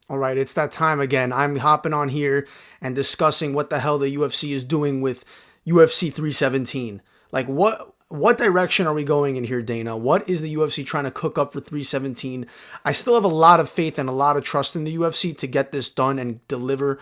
All right, it's that time again. I'm hopping on here and discussing what the hell the UFC is doing with UFC 317. Like what direction are we going in here, Dana? What is the UFC trying to cook up for 317? I still have a lot of faith and a lot of trust in the UFC to get this done and deliver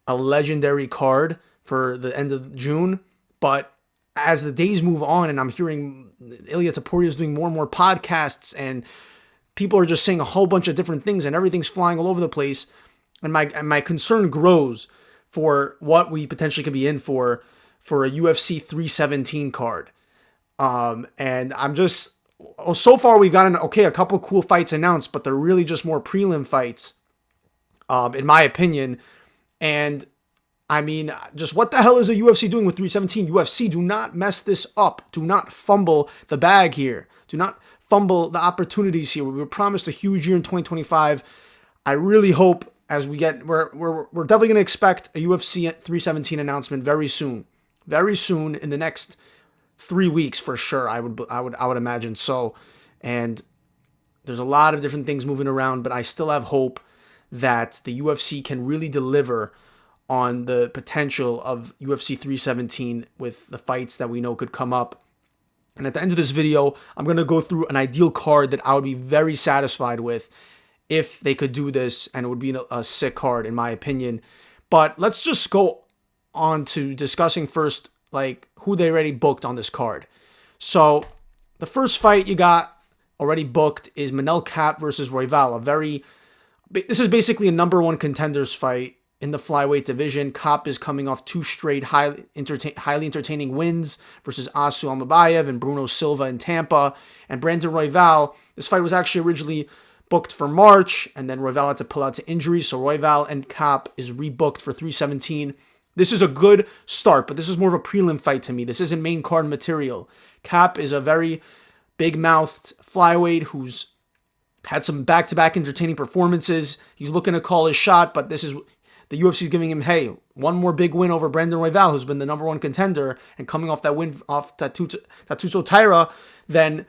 a legendary card for the end of June, but as the days move on and I'm hearing Ilya Taporia is doing more and more podcasts and people are just saying a whole bunch of different things and everything's flying all over the place. And my concern grows for what we potentially could be in for a UFC 317 card. And I'm just so far we've gotten a couple cool fights announced, but they're really just more prelim fights, in my opinion. And I mean, just what the hell is the UFC doing with 317? UFC, do not mess this up. Do not fumble the bag here. Do not fumble the opportunities here. We were promised a huge year in 2025. I really hope as we get, we're definitely going to expect a UFC 317 announcement very soon in the next 3 weeks for sure. I would imagine so. And there's a lot of different things moving around, but I still have hope that the UFC can really deliver on the potential of UFC 317 with the fights that we know could come up. And at the end of this video, I'm going to go through an ideal card that I would be very satisfied with if they could do this, and it would be a sick card in my opinion. But let's just go on to discussing first, like, who they already booked on this card. So the first fight you got already booked is Manel Kape versus Royval. This is basically a number one contenders fight in the flyweight division. Kape is coming off two straight highly entertaining wins versus Asu Almabayev and Bruno Silva in Tampa. And Brandon Royval, this fight was actually originally booked for March, and then Royval had to pull out to injury, so Royval and Kape is rebooked for 317. This is a good start, but this is more of a prelim fight to me. This isn't main card material. Kape is a very big-mouthed flyweight who's had some back-to-back entertaining performances. He's looking to call his shot, but this is the UFC's giving him, hey, one more big win over Brandon Royval, who's been the number one contender, and coming off that win off Tatuso Taira, then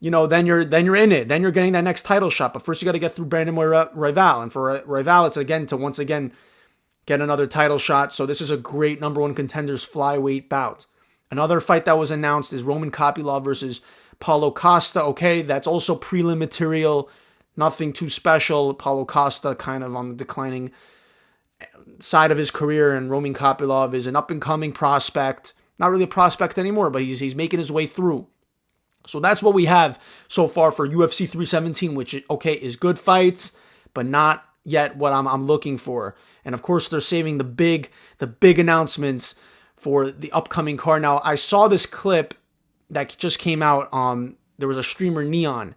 then you're in it. Then you're getting that next title shot. But first you got to get through Brandon Royval, and for Royval, it's again to once again get another title shot. So this is a great number one contenders flyweight bout. Another fight that was announced is Roman Kopylov versus Paulo Costa. Okay, that's also prelim material. Nothing too special. Paulo Costa kind of on the declining side of his career, and Roman Kopylov is an up-and-coming prospect. Not really a prospect anymore, but he's making his way through. So that's what we have so far for UFC 317, which, okay, is good fights, but not yet what I'm looking for. And of course, they're saving the big announcements for the upcoming card. Now, I saw this clip that just came out. There was a streamer, Neon,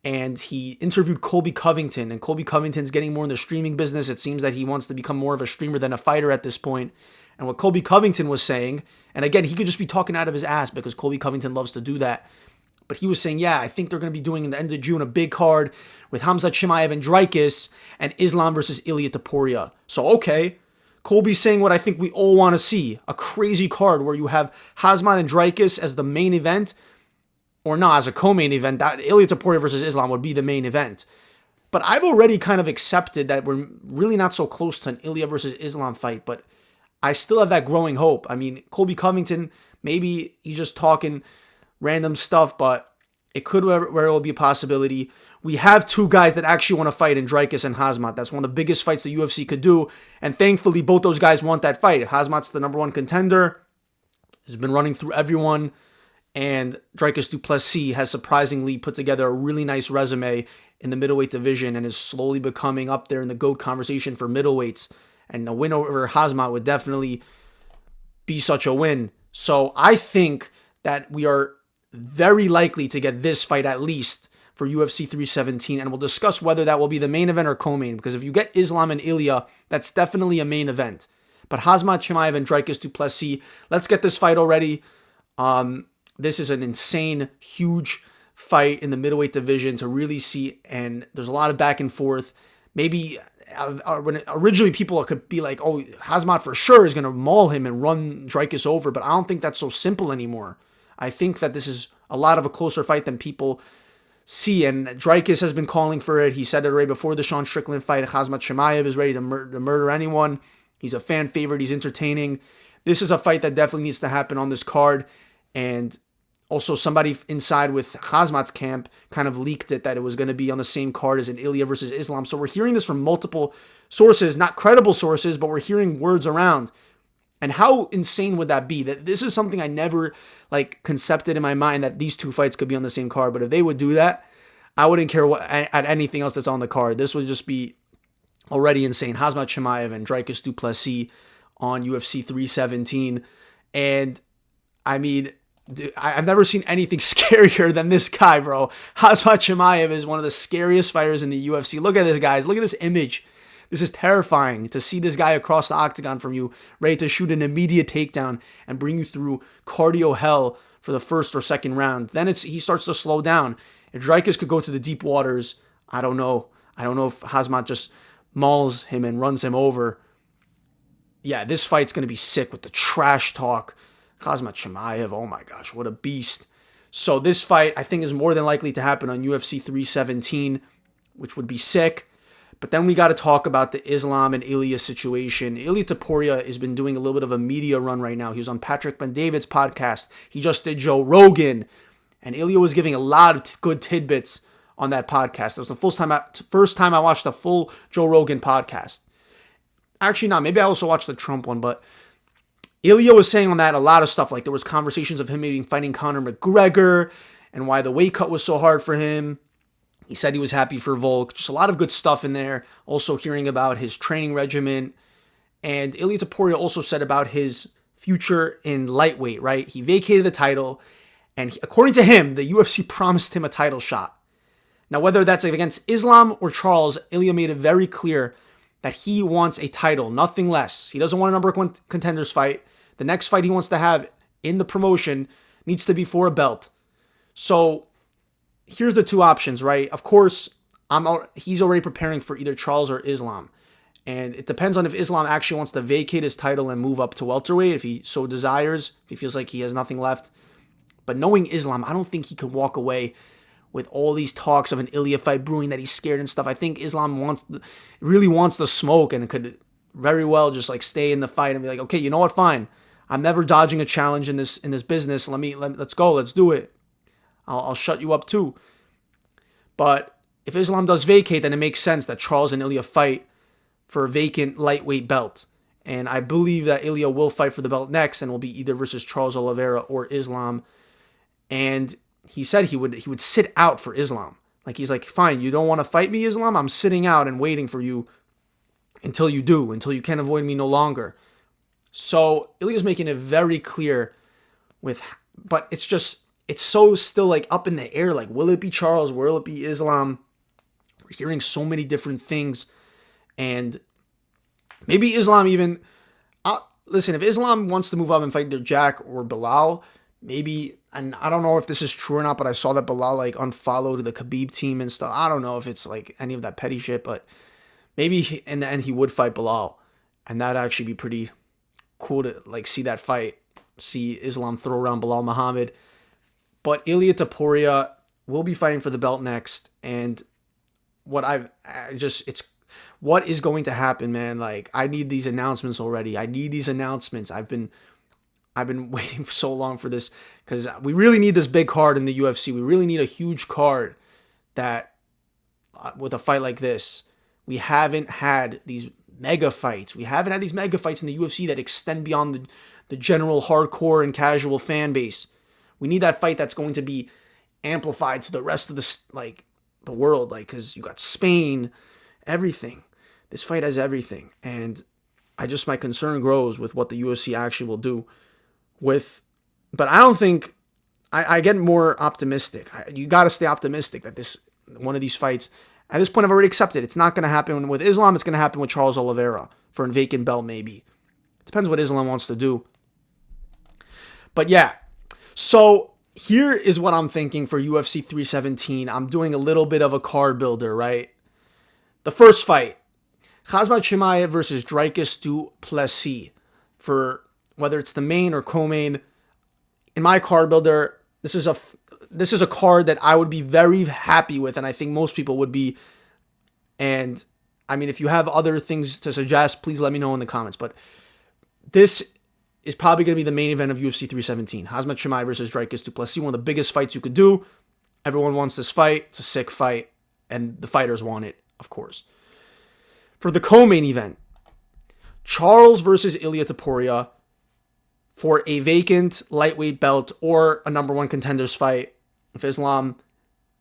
and he interviewed Colby Covington, and Colby Covington's getting more in the streaming business. It seems that he wants to become more of a streamer than a fighter at this point. And what Colby Covington was saying, and again, he could just be talking out of his ass because Colby Covington loves to do that. But he was saying, yeah, I think they're going to be doing in the end of June a big card with Hamza Chimaev and Dricus and Islam versus Ilya Taporia. So, okay, Colby's saying what I think we all want to see. A crazy card where you have Hazmat and Dricus as the main event, or not, as a co-main event. That Ilya Taporia versus Islam would be the main event. But I've already kind of accepted that we're really not so close to an Ilya versus Islam fight, but I still have that growing hope. I mean, Colby Covington, maybe he's just talking random stuff, but it could very well be a possibility. We have two guys that actually want to fight in Dricus and Hazmat. That's one of the biggest fights the UFC could do, and thankfully both those guys want that fight. Hazmat's the number one contender. He's been running through everyone, and Dricus du Plessis has surprisingly put together a really nice resume in the middleweight division and is slowly becoming up there in the GOAT conversation for middleweights. And a win over Hazmat would definitely be such a win. So I think that we are very likely to get this fight at least for UFC 317, and we'll discuss whether that will be the main event or co-main, because if you get Islam and Ilya, that's definitely a main event. But Hazmat Chimaev and Dricus du Plessis, let's get this fight already. This is an insane, huge fight in the middleweight division to really see, and there's a lot of back and forth. Maybe when originally people could be like, oh, Hazmat for sure is going to maul him and run Dricus over, but I don't think that's so simple anymore. I think that this is a lot of a closer fight than people see. And Dricus has been calling for it. He said it right before the Sean Strickland fight. Khamzat Chimaev is ready to murder anyone. He's a fan favorite. He's entertaining. This is a fight that definitely needs to happen on this card. And also somebody inside with Khamzat's camp kind of leaked it that it was going to be on the same card as an Ilya versus Islam. So we're hearing this from multiple sources, not credible sources, but we're hearing words around. And how insane would that be? That this is something I never concepted in my mind, that these two fights could be on the same card. But if they would do that, I wouldn't care at anything else that's on the card. This would just be already insane. Khamzat Chimaev and Dricus du Plessis on UFC 317. And I mean, dude, I've never seen anything scarier than this guy, bro. Khamzat Chimaev is one of the scariest fighters in the UFC. Look at this, guys. Look at this image. This is terrifying to see this guy across the octagon from you, ready to shoot an immediate takedown and bring you through cardio hell for the first or second round. Then he starts to slow down. If Dricus could go to the deep waters, I don't know. I don't know if Khamzat just mauls him and runs him over. Yeah, this fight's going to be sick with the trash talk. Khamzat Chimaev, oh my gosh, what a beast. So this fight, I think, is more than likely to happen on UFC 317, which would be sick. But then we got to talk about the Islam and Ilya situation. Ilya Topuria has been doing a little bit of a media run right now. He was on Patrick Ben-David's podcast. He just did Joe Rogan. And Ilya was giving a lot of good tidbits on that podcast. It was the first time I watched the full Joe Rogan podcast. Actually, not. Maybe I also watched the Trump one. But Ilya was saying on that a lot of stuff. Like there was conversations of him maybe fighting Conor McGregor and why the weight cut was so hard for him. He said he was happy for Volk. Just a lot of good stuff in there. Also hearing about his training regimen. And Ilya Topuria also said about his future in lightweight, right? He vacated the title. And according to him, the UFC promised him a title shot. Now, whether that's against Islam or Charles, Ilya made it very clear that he wants a title, nothing less. He doesn't want a number one contenders fight. The next fight he wants to have in the promotion needs to be for a belt. So here's the two options, right? Of course, he's already preparing for either Charles or Islam. And it depends on if Islam actually wants to vacate his title and move up to welterweight, if he so desires, if he feels like he has nothing left. But knowing Islam, I don't think he could walk away with all these talks of an Ilya fight brewing that he's scared and stuff. I think Islam really wants the smoke and could very well just stay in the fight and be like, okay, you know what, fine. I'm never dodging a challenge in this business. Let's go, let's do it. I'll shut you up too. But if Islam does vacate, then it makes sense that Charles and Ilya fight for a vacant lightweight belt. And I believe that Ilya will fight for the belt next and will be either versus Charles Oliveira or Islam. And he said he would sit out for Islam. He's like, fine, you don't want to fight me, Islam? I'm sitting out and waiting for you until you do, until you can't avoid me no longer. So Ilya's making it very clear but it's so still up in the air. Will it be Charles? Will it be Islam? We're hearing so many different things. And maybe Islam even... listen, if Islam wants to move up and fight either Jack or Bilal, maybe... And I don't know if this is true or not, but I saw that Bilal unfollowed the Khabib team and stuff. I don't know if it's any of that petty shit, but maybe in the end he would fight Bilal. And that'd actually be pretty cool to see that fight. See Islam throw around Bilal Muhammad. But Ilya Topuria will be fighting for the belt next. And what is going to happen, man? I need these announcements already. I need these announcements. I've been waiting for so long for this because we really need this big card in the UFC. We really need a huge card that with a fight like this. We haven't had these mega fights. We haven't had these mega fights in the UFC that extend beyond the general hardcore and casual fan base. We need that fight that's going to be amplified to the rest of the world, because you got Spain, everything. This fight has everything, and my concern grows with what the UFC actually will do but I don't think I get more optimistic. You got to stay optimistic that one of these fights, at this point I've already accepted. It's not going to happen with Islam. It's going to happen with Charles Oliveira for a vacant belt maybe. It depends what Islam wants to do. But yeah, so here is what I'm thinking for UFC 317. I'm doing a little bit of a card builder, right? The first fight, Khamzat Chimaev versus Dricus du Plessis for whether it's the main or co-main. In my card builder, this is this is a card that I would be very happy with, and I think most people would be. And I mean, if you have other things to suggest, please let me know in the comments. But this is probably going to be the main event of UFC 317. Khamzat Chimaev versus Dricus du Plessis, one of the biggest fights you could do. Everyone wants this fight. It's a sick fight, and the fighters want it, of course. For the co-main event, Charles versus Ilia Topuria for a vacant lightweight belt or a number one contenders fight. If Islam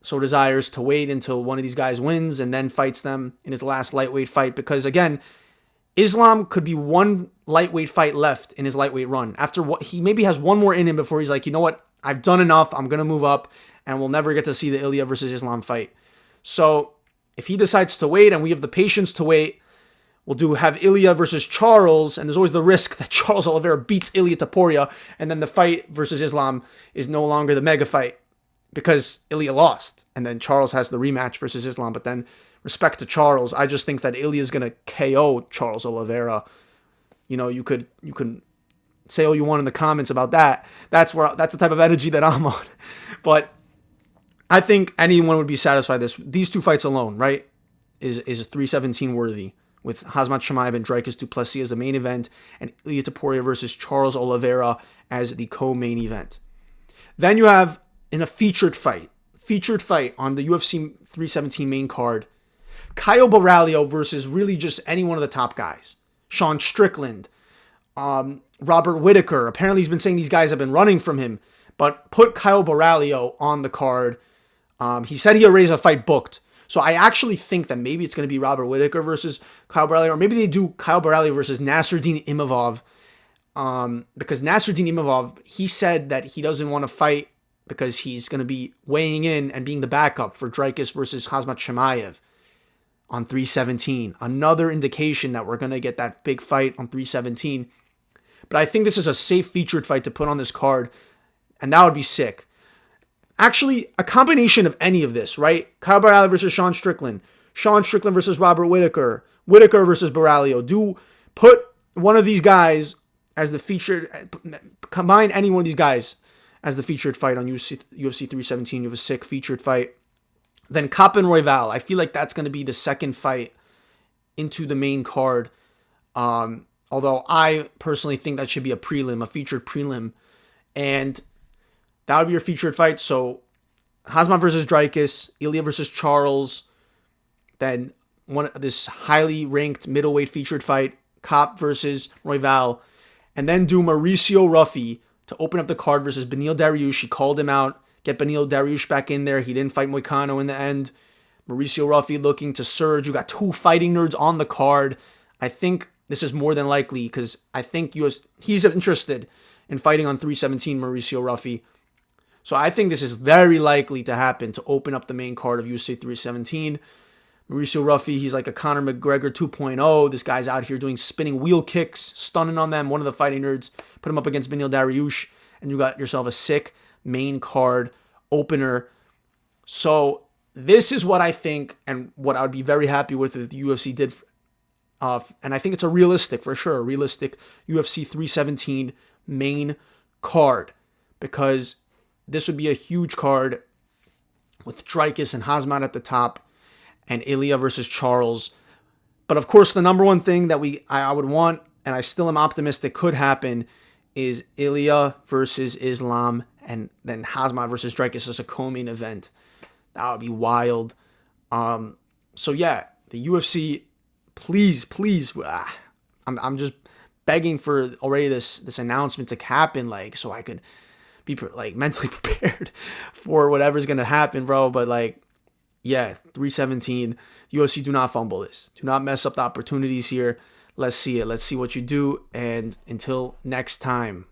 so desires to wait until one of these guys wins and then fights them in his last lightweight fight, because again, Islam could be one lightweight fight left in his lightweight run. After what he maybe has one more in him before he's like, you know what, I've done enough. I'm gonna move up, and we'll never get to see the Ilia versus Islam fight. So if he decides to wait and we have the patience to wait, we'll have Ilia versus Charles, and there's always the risk that Charles Oliveira beats Ilia Topuria, and then the fight versus Islam is no longer the mega fight because Ilia lost, and then Charles has the rematch versus Islam. But then, respect to Charles, I just think that Ilia is gonna KO Charles Oliveira. You know, you could say all you want in the comments about that. That's the type of energy that I'm on. But I think anyone would be satisfied. These two fights alone, right, is 317 worthy, with Khamzat Chimaev and Dricus du Plessis as the main event, and Ilia Topuria versus Charles Oliveira as the co-main event. Then you have, in a featured fight on the UFC 317 main card, Caio Borralho versus really just any one of the top guys. Sean Strickland, Robert Whittaker. Apparently he's been saying these guys have been running from him, but put Caio Borralho on the card. He said he already has a fight booked. So I actually think that maybe it's going to be Robert Whittaker versus Caio Borralho, or maybe they do Caio Borralho versus Nasruddin Imavov, because Nasruddin Imavov, he said that he doesn't want to fight because he's going to be weighing in and being the backup for Dricus versus Khamzat Chimaev on 317. Another indication that we're going to get that big fight on 317. But I think this is a safe featured fight to put on this card, and that would be sick. Actually, a combination of any of this, right? Caio Borralho versus Sean Strickland versus Robert Whittaker versus Borralho. Do put one of these guys as the featured, combine any one of these guys as the featured fight on UFC 317. You have a sick featured fight. Then Cop and Royval. I feel like that's going to be the second fight into the main card. Although I personally think that should be a featured prelim. And that would be your featured fight. So Khamzat versus Dricus, Ilia versus Charles. Then this highly ranked middleweight featured fight, Cop versus Royval. And then do Mauricio Ruffy to open up the card versus Beneil Dariush. He called him out. Get Beneil Dariush back in there. He didn't fight Moicano in the end. Mauricio Ruffy looking to surge. You got two fighting nerds on the card. I think this is more than likely because I think he's interested in fighting on 317, Mauricio Ruffy. So I think this is very likely to happen to open up the main card of UFC 317. Mauricio Ruffy, he's like a Conor McGregor 2.0. This guy's out here doing spinning wheel kicks, stunning on them. One of the fighting nerds. Put him up against Beneil Dariush, and you got yourself a sick main card opener. So this is what I think, and what I would be very happy with if the UFC did. And I think it's a realistic UFC 317 main card, because this would be a huge card with Dricus and Khamzat at the top and Ilia versus Charles. But of course, the number one thing that I would want, and I still am optimistic could happen, is Ilia versus Islam, and then Khamzat versus Dricus as a co-main event. That would be wild. So yeah, the UFC, please, I'm just begging for already this announcement to happen, like, so I could be mentally prepared for whatever's gonna happen, bro. But yeah, 317, UFC, do not fumble this. Do not mess up the opportunities here. Let's see it. Let's see what you do. And until next time.